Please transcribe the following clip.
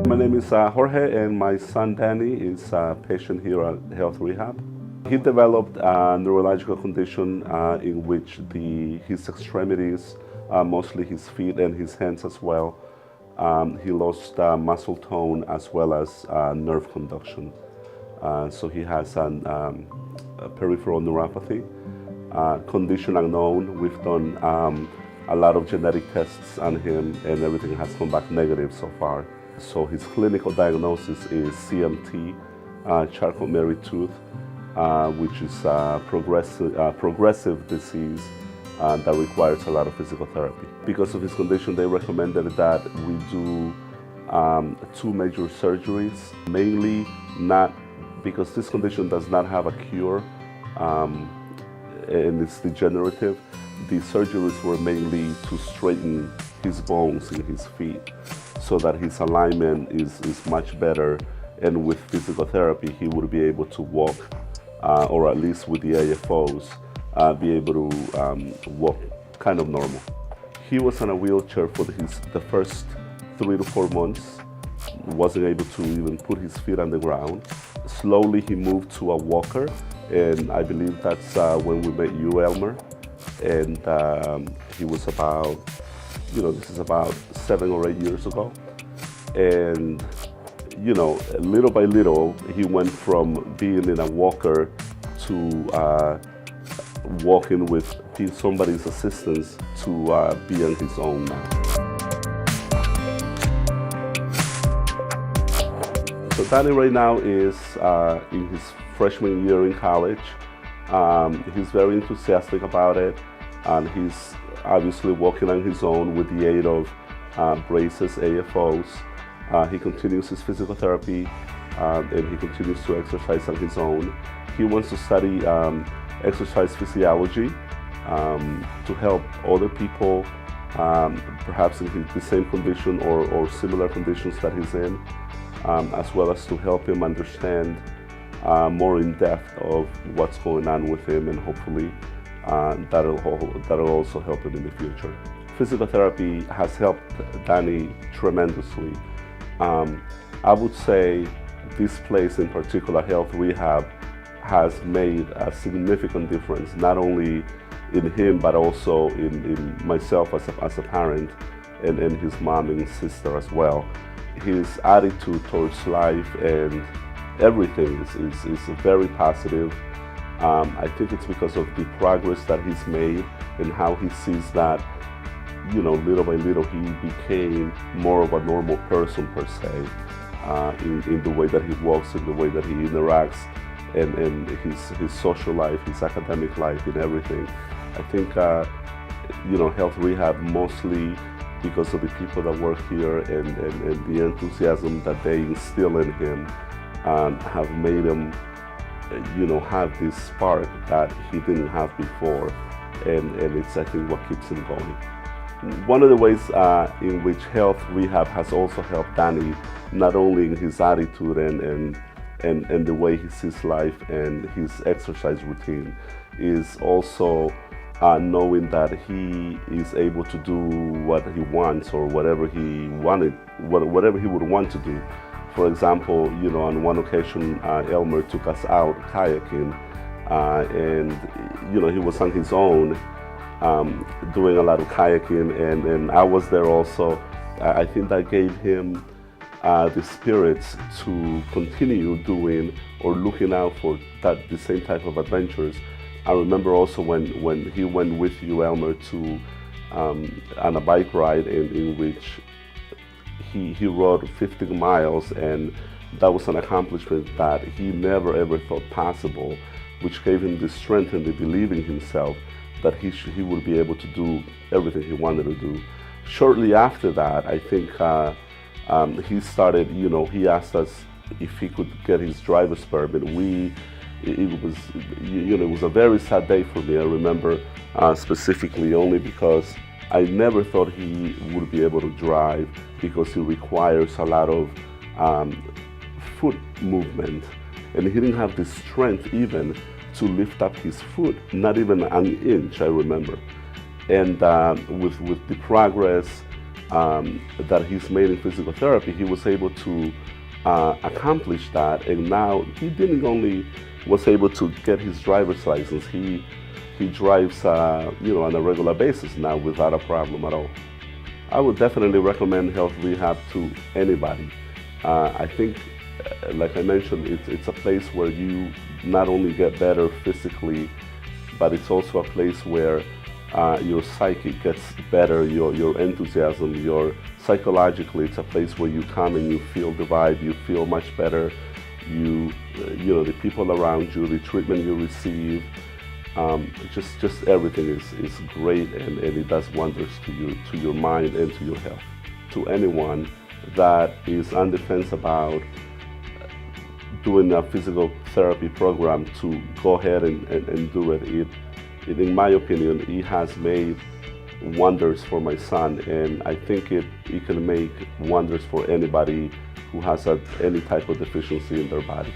My name is Jorge, and my son Danny is a patient here at Health Rehab. He developed a neurological condition in which his extremities, mostly his feet and his hands as well, he lost muscle tone as well as nerve conduction. So he has a peripheral neuropathy, condition unknown. We've done a lot of genetic tests on him, and everything has come back negative so far. So his clinical diagnosis is CMT, Charcot-Marie-Tooth, which is a progressive disease that requires a lot of physical therapy. Because of his condition, they recommended that we do 2 major surgeries, mainly not because this condition does not have a cure and it's degenerative. The surgeries were mainly to straighten his bones in his feet so that his alignment is much better, and with physical therapy he would be able to walk, or at least with the AFOs, be able to walk kind of normal. He was in a wheelchair for the first 3 to 4 months, wasn't able to even put his feet on the ground. Slowly he moved to a walker, and I believe that's when we met you, Elmer. And he was about, this is about 7 or 8 years ago. And, little by little, he went from being in a walker to walking with somebody's assistance to be on his own now. So Danny right now is in his freshman year in college. He's very enthusiastic about it, and he's obviously walking on his own with the aid of braces, AFOs. He continues his physical therapy, and he continues to exercise on his own. He wants to study exercise physiology to help other people, perhaps in the same condition or similar conditions that he's in, as well as to help him understand more in depth of what's going on with him, and hopefully that'll also help him in the future. Physical therapy has helped Danny tremendously. I would say this place in particular, Health Rehab, has made a significant difference, not only in him, but also in myself as a parent, and his mom and sister as well. His attitude towards life and everything is very positive. I think it's because of the progress that he's made and how he sees that, little by little he became more of a normal person per se, in the way that he walks, in the way that he interacts, and his social life, his academic life, and everything. I think, Health Rehab, mostly because of the people that work here and the enthusiasm that they instill in him, have made him, have this spark that he didn't have before, and it's, I think, what keeps him going. One of the ways in which Health Rehab has also helped Danny, not only in his attitude and the way he sees life and his exercise routine, is also knowing that he is able to do what he wants, or whatever he would want to do. For example, on one occasion, Elmer took us out kayaking, and he was on his own, doing a lot of kayaking, and I was there also. I think that gave him the spirits to continue doing or looking out for the same type of adventures. I remember also when he went with you, Elmer, to on a bike ride in which he rode 15 miles, and that was an accomplishment that he never ever thought possible, which gave him the strength and the belief in himself that he would be able to do everything he wanted to do. Shortly after that, I think he started, he asked us if he could get his driver's permit. It was a very sad day for me. I remember specifically only because I never thought he would be able to drive, because he requires a lot of foot movement, and he didn't have the strength even to lift up his foot, not even an inch, I remember. And with the progress that he's made in physical therapy, he was able to accomplish that, and now he didn't only was able to get his driver's license. He drives, on a regular basis now without a problem at all. I would definitely recommend health rehab to anybody. I think, like I mentioned, it's a place where you not only get better physically, but it's also a place where your psyche gets better, your enthusiasm, psychologically, it's a place where you come and you feel the vibe, you feel much better. The people around you, the treatment you receive, just everything is great, and it does wonders to your mind and to your health. To anyone that is on the fence about doing a physical therapy program, to go ahead and do it. In my opinion, it has made wonders for my son, and I think it can make wonders for anybody who has any type of deficiency in their bodies.